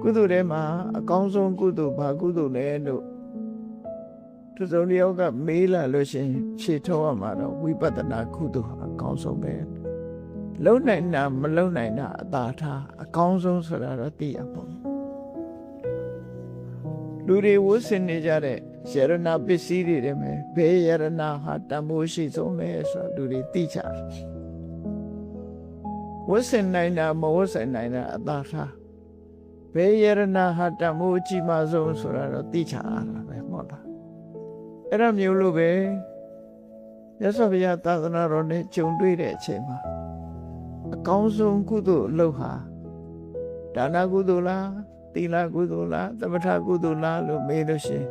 ကုသိုလ်ထဲမှာအကောင်းဆုံးကုသိုလ်ဘာကုသိုလ်လဲလို့သူစုံတစ်ယောက်ကမေးလာလို့ရှိရင်ဖြေထုတ်ရမှာတော့ဝိပဿနာကုသိုလ်အကောင်းဆုံးပဲလုံနိုင်တာမလုံနိုင်တာအသာထားအကောင်းဆုံးဆိုတာတော့သိရပေါ့လူတွေဝတ်ဆင်နေကြတဲ့ယရဏပစ္စည်းတွေထဲမှာဘယ်ယရဏဟာတန်ဖိုးရှိဆုံးလဲဆိုတာလူတွေသိကြတယ်ဝတ်ဆင်နိုင်တာမဝတ်ဆင်နိုင်တာအသာထားဘယ်ယရဏဟာတန်ဖိုးအကြီးမားဆုံးဆိုတာတော့သိချရတာပဲမဟုတ်လားအဲ့ဒါမျိုးလို့ပဲမြတ်စွာဘုရားသာသနာတော်နဲ့ကြုံတွေ့တဲ့အချိန်မှာအကောင်းဆုံးကုသိုလ်အလုပ်ဟာဒါနကုသိုလ်လားသီလကုသိုလ်လားသမထကုသိုလ်လားလို့မေးလို့ရှိရင်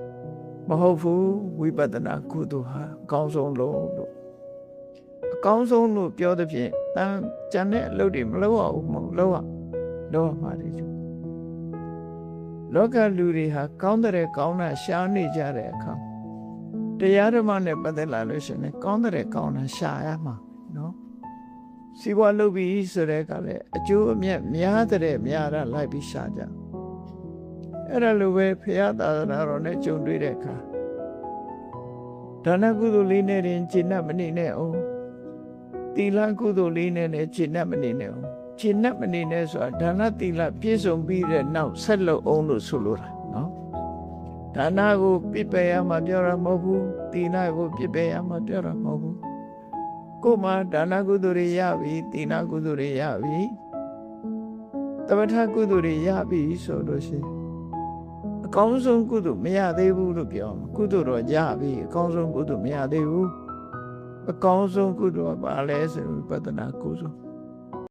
မဟုတ်ဘူးဝိပဿနာကုသိုလ်ဟာအကောင်းဆုံးလို့အကောင်းဆုံးလို့ပြောတဲ့ဖြင့်တန်ကြံတဲ့အလုပ်တွေမလုပ်ရဘူးမဟုတ်လုပ်ရမှာလေလောကလူတွေဟာကောင်းတဲ့ကောင်းတာရှားနေကြတဲ့အခါတရားဓမ္မနဲ့ပတ်သက်လာလို့ရှိရင်ကောင်းတဲ့ကောင်းတာရှာရမှာနော်စီးပွားလုပ်ပြီးဆိုတဲ့ကလည်းအကျိုးအမြတ်များတဲ့များတာလိုက်ပြီးရှာကြအဲ့ဒါလိုပဲဘုရားသာသနာတော်နဲ့ကြုံတွေ့တဲ့အခါဒါနကုသိုလ်လေးနဲ့တင်ကျင့်납မနေနဲ့အောင်သီလကုသိုလ်လေးနဲ့လည်းကျင့်납မနေနဲ့အောင်ကျင့်납မနေနဲ့ဆိုတာဒါနသီလပြည့်စုံပြီးတဲ့နောက်ဆက်လုပ်အောင်လို့ဆိုလိုတာနော်ဒါနကိုပြစ်ပယ်ရမှာပြောတာမဟုတ်ဘူးသီလကိုပြစ်ပယ်ရမှာပြောတာမဟုတ်ဘူးကိုယ်မှာဒါနကုသိုလ်တွေရပြီသီလကုသိုလ်တွေရပြီသမထကုသိုလ်တွေရပြီဆိုလို့ရှိရင်အကောင်းဆုံးကုသိုလ်မရသေးဘူးလို့ပြောမှာကုသိုလ်တော့ရပြီအကောင်းဆုံးကုသိုလ်မရသေးဘူးအကောင်းဆုံးကုသိုလ်ကဘာလဲဆိုဝိပဿနာကုသိုလ်